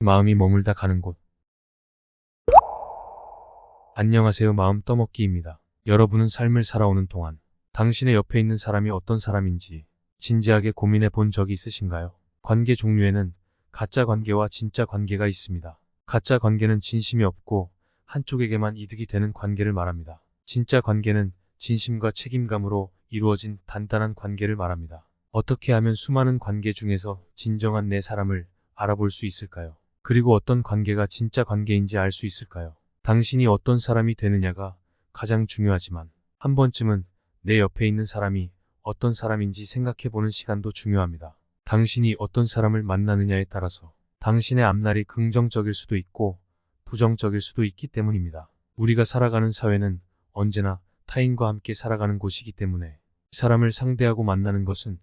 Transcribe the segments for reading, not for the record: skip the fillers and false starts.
마음이 머물다 가는 곳. 안녕하세요. 마음 떠먹기입니다. 여러분은 삶을 살아오는 동안 당신의 옆에 있는 사람이 어떤 사람인지 진지하게 고민해 본 적이 있으신가요? 관계 종류에는 가짜 관계와 진짜 관계가 있습니다. 가짜 관계는 진심이 없고 한쪽에게만 이득이 되는 관계를 말합니다. 진짜 관계는 진심과 책임감으로 이루어진 단단한 관계를 말합니다. 어떻게 하면 수많은 관계 중에서 진정한 내 사람을 알아볼 수 있을까요? 그리고 어떤 관계가 진짜 관계인지 알 수 있을까요? 당신이 어떤 사람이 되느냐가 가장 중요하지만 한 번쯤은 내 옆에 있는 사람이 어떤 사람인지 생각해보는 시간도 중요합니다. 당신이 어떤 사람을 만나느냐에 따라서 당신의 앞날이 긍정적일 수도 있고 부정적일 수도 있기 때문입니다. 우리가 살아가는 사회는 언제나 타인과 함께 살아가는 곳이기 때문에 사람을 상대하고 만나는 것은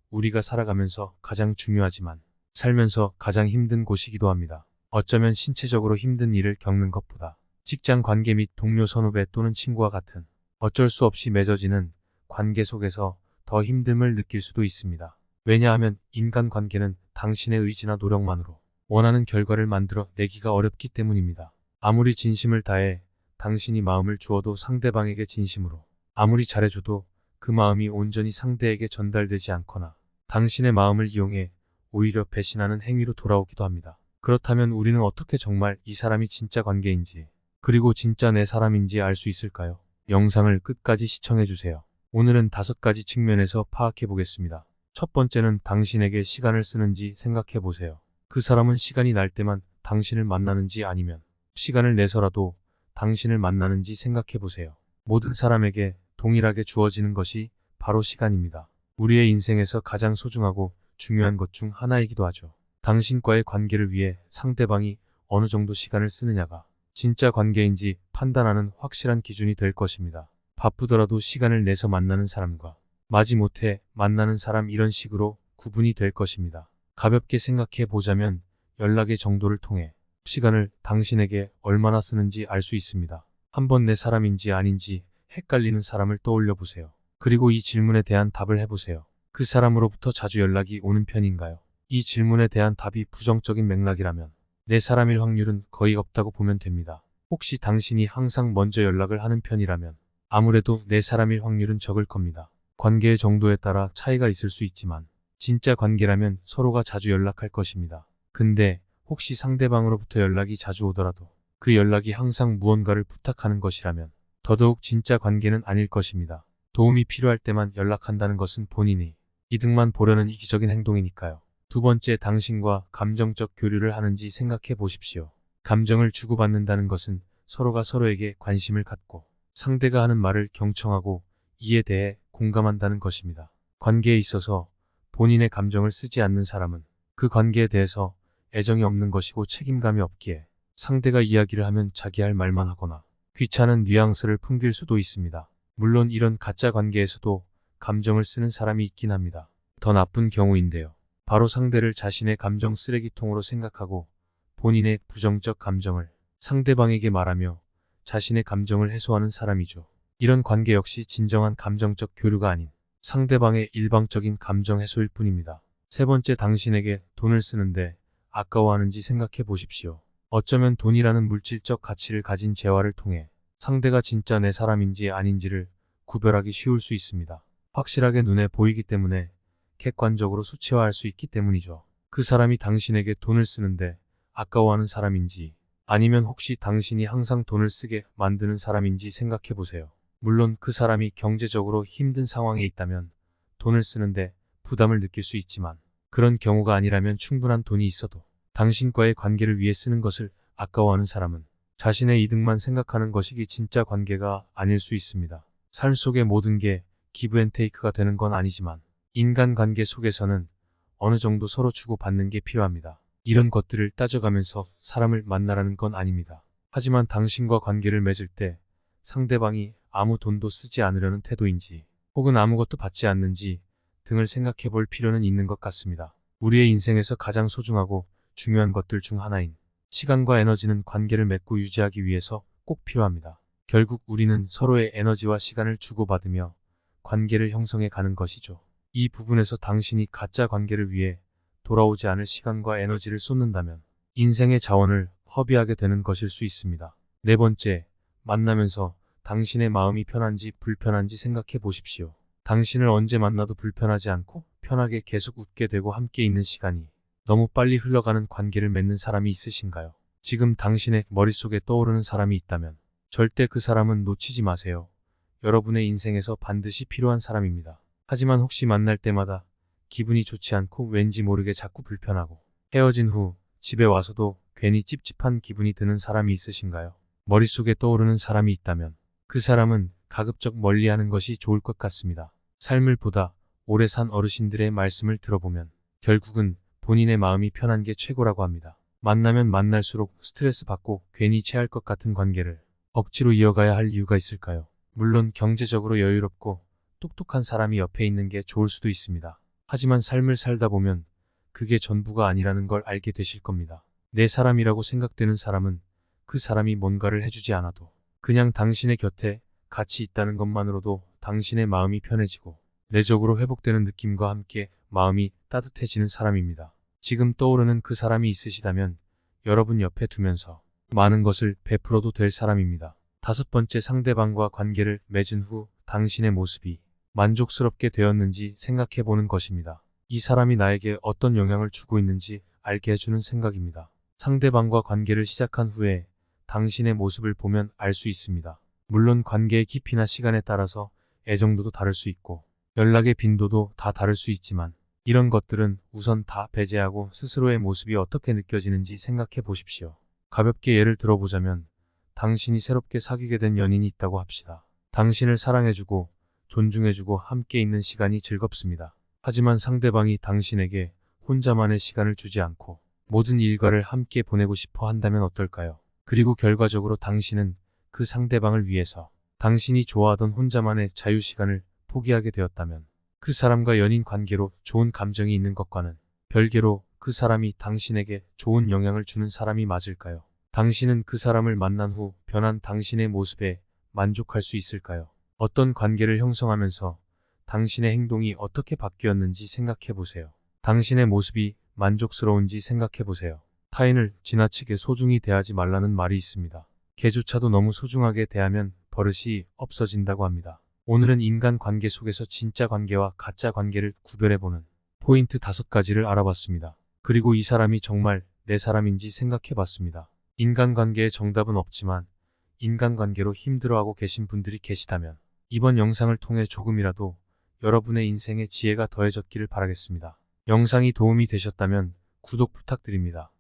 우리가 살아가면서 가장 중요하지만 살면서 가장 힘든 곳이기도 합니다. 어쩌면 신체적으로 힘든 일을 겪는 것보다 직장 관계 및 동료 선후배 또는 친구와 같은 어쩔 수 없이 맺어지는 관계 속에서 더 힘듦을 느낄 수도 있습니다. 왜냐하면 인간관계는 당신의 의지나 노력만으로 원하는 결과를 만들어 내기가 어렵기 때문입니다. 아무리 진심을 다해 당신이 마음을 주어도 상대방에게 진심으로 아무리 잘해줘도 그 마음이 온전히 상대에게 전달되지 않거나 당신의 마음을 이용해 오히려 배신하는 행위로 돌아오기도 합니다. 그렇다면 우리는 어떻게 정말 이 사람이 진짜 관계인지 그리고 진짜 내 사람인지 알 수 있을까요? 영상을 끝까지 시청해주세요. 오늘은 5가지 측면에서 파악해 보겠습니다. 첫 번째는 당신에게 시간을 쓰는지 생각해 보세요. 그 사람은 시간이 날 때만 당신을 만나는지 아니면 시간을 내서라도 당신을 만나는지 생각해 보세요. 모든 사람에게 동일하게 주어지는 것이 바로 시간입니다. 우리의 인생에서 가장 소중하고 중요한 것 중 하나이기도 하죠. 당신과의 관계를 위해 상대방이 어느 정도 시간을 쓰느냐가 진짜 관계인지 판단하는 확실한 기준이 될 것입니다. 바쁘더라도 시간을 내서 만나는 사람과 마지못해 만나는 사람 이런 식으로 구분이 될 것입니다. 가볍게 생각해 보자면 연락의 정도를 통해 시간을 당신에게 얼마나 쓰는지 알 수 있습니다. 한번 내 사람인지 아닌지 헷갈리는 사람을 떠올려 보세요. 그리고 이 질문에 대한 답을 해보세요. 그 사람으로부터 자주 연락이 오는 편인가요? 이 질문에 대한 답이 부정적인 맥락이라면 내 사람일 확률은 거의 없다고 보면 됩니다. 혹시 당신이 항상 먼저 연락을 하는 편이라면 아무래도 내 사람일 확률은 적을 겁니다. 관계의 정도에 따라 차이가 있을 수 있지만 진짜 관계라면 서로가 자주 연락할 것입니다. 근데 혹시 상대방으로부터 연락이 자주 오더라도 그 연락이 항상 무언가를 부탁하는 것이라면 더더욱 진짜 관계는 아닐 것입니다. 도움이 필요할 때만 연락한다는 것은 본인이 이득만 보려는 이기적인 행동이니까요. 두 번째, 당신과 감정적 교류를 하는지 생각해 보십시오. 감정을 주고받는다는 것은 서로가 서로에게 관심을 갖고 상대가 하는 말을 경청하고 이에 대해 공감한다는 것입니다. 관계에 있어서 본인의 감정을 쓰지 않는 사람은 그 관계에 대해서 애정이 없는 것이고 책임감이 없기에 상대가 이야기를 하면 자기 할 말만 하거나 귀찮은 뉘앙스를 풍길 수도 있습니다. 물론 이런 가짜 관계에서도 감정을 쓰는 사람이 있긴 합니다. 더 나쁜 경우인데요. 바로 상대를 자신의 감정 쓰레기통으로 생각하고 본인의 부정적 감정을 상대방에게 말하며 자신의 감정을 해소하는 사람이죠. 이런 관계 역시 진정한 감정적 교류가 아닌 상대방의 일방적인 감정 해소일 뿐입니다. 세 번째, 당신에게 돈을 쓰는데 아까워하는지 생각해 보십시오. 어쩌면 돈이라는 물질적 가치를 가진 재화를 통해 상대가 진짜 내 사람인지 아닌지를 구별하기 쉬울 수 있습니다. 확실하게 눈에 보이기 때문에 객관적으로 수치화할 수 있기 때문이죠. 그 사람이 당신에게 돈을 쓰는데 아까워하는 사람인지 아니면 혹시 당신이 항상 돈을 쓰게 만드는 사람인지 생각해 보세요. 물론 그 사람이 경제적으로 힘든 상황에 있다면 돈을 쓰는데 부담을 느낄 수 있지만 그런 경우가 아니라면 충분한 돈이 있어도 당신과의 관계를 위해 쓰는 것을 아까워하는 사람은 자신의 이득만 생각하는 것이기 진짜 관계가 아닐 수 있습니다. 삶 속의 모든 게 기브앤테이크가 되는 건 아니지만 인간관계 속에서는 어느 정도 서로 주고받는 게 필요합니다. 이런 것들을 따져가면서 사람을 만나라는 건 아닙니다. 하지만 당신과 관계를 맺을 때 상대방이 아무 돈도 쓰지 않으려는 태도인지 혹은 아무것도 받지 않는지 등을 생각해 볼 필요는 있는 것 같습니다. 우리의 인생에서 가장 소중하고 중요한 것들 중 하나인 시간과 에너지는 관계를 맺고 유지하기 위해서 꼭 필요합니다. 결국 우리는 서로의 에너지와 시간을 주고받으며 관계를 형성해 가는 것이죠. 이 부분에서 당신이 가짜 관계를 위해 돌아오지 않을 시간과 에너지를 쏟는다면 인생의 자원을 허비하게 되는 것일 수 있습니다. 네 번째, 만나면서 당신의 마음이 편한지 불편한지 생각해 보십시오. 당신을 언제 만나도 불편하지 않고 편하게 계속 웃게 되고 함께 있는 시간이 너무 빨리 흘러가는 관계를 맺는 사람이 있으신가요? 지금 당신의 머릿속에 떠오르는 사람이 있다면 절대 그 사람은 놓치지 마세요. 여러분의 인생에서 반드시 필요한 사람입니다. 하지만 혹시 만날 때마다 기분이 좋지 않고 왠지 모르게 자꾸 불편하고 헤어진 후 집에 와서도 괜히 찝찝한 기분이 드는 사람이 있으신가요? 머릿속에 떠오르는 사람이 있다면 그 사람은 가급적 멀리하는 것이 좋을 것 같습니다. 삶을 보다 오래 산 어르신들의 말씀을 들어보면 결국은 본인의 마음이 편한 게 최고라고 합니다. 만나면 만날수록 스트레스 받고 괜히 체할 것 같은 관계를 억지로 이어가야 할 이유가 있을까요? 물론 경제적으로 여유롭고 똑똑한 사람이 옆에 있는 게 좋을 수도 있습니다. 하지만 삶을 살다 보면 그게 전부가 아니라는 걸 알게 되실 겁니다. 내 사람이라고 생각되는 사람은 그 사람이 뭔가를 해주지 않아도 그냥 당신의 곁에 같이 있다는 것만으로도 당신의 마음이 편해지고 내적으로 회복되는 느낌과 함께 마음이 따뜻해지는 사람입니다. 지금 떠오르는 그 사람이 있으시다면 여러분 옆에 두면서 많은 것을 베풀어도 될 사람입니다. 다섯 번째, 상대방과 관계를 맺은 후 당신의 모습이 만족스럽게 되었는지 생각해 보는 것입니다. 이 사람이 나에게 어떤 영향을 주고 있는지 알게 해주는 생각입니다. 상대방과 관계를 시작한 후에 당신의 모습을 보면 알 수 있습니다. 물론 관계의 깊이나 시간에 따라서 애정도도 다를 수 있고 연락의 빈도도 다 다를 수 있지만 이런 것들은 우선 다 배제하고 스스로의 모습이 어떻게 느껴지는지 생각해 보십시오. 가볍게 예를 들어보자면 당신이 새롭게 사귀게 된 연인이 있다고 합시다. 당신을 사랑해주고 존중해주고 함께 있는 시간이 즐겁습니다. 하지만 상대방이 당신에게 혼자만의 시간을 주지 않고 모든 일과를 함께 보내고 싶어 한다면 어떨까요? 그리고 결과적으로 당신은 그 상대방을 위해서 당신이 좋아하던 혼자만의 자유시간을 포기하게 되었다면 그 사람과 연인 관계로 좋은 감정이 있는 것과는 별개로 그 사람이 당신에게 좋은 영향을 주는 사람이 맞을까요? 당신은 그 사람을 만난 후 변한 당신의 모습에 만족할 수 있을까요? 어떤 관계를 형성하면서 당신의 행동이 어떻게 바뀌었는지 생각해 보세요. 당신의 모습이 만족스러운지 생각해 보세요. 타인을 지나치게 소중히 대하지 말라는 말이 있습니다. 개조차도 너무 소중하게 대하면 버릇이 없어진다고 합니다. 오늘은 인간관계 속에서 진짜 관계와 가짜 관계를 구별해보는 포인트 5가지를 알아봤습니다. 그리고 이 사람이 정말 내 사람인지 생각해봤습니다. 인간관계에 정답은 없지만 인간관계로 힘들어하고 계신 분들이 계시다면 이번 영상을 통해 조금이라도 여러분의 인생에 지혜가 더해졌기를 바라겠습니다. 영상이 도움이 되셨다면 구독 부탁드립니다.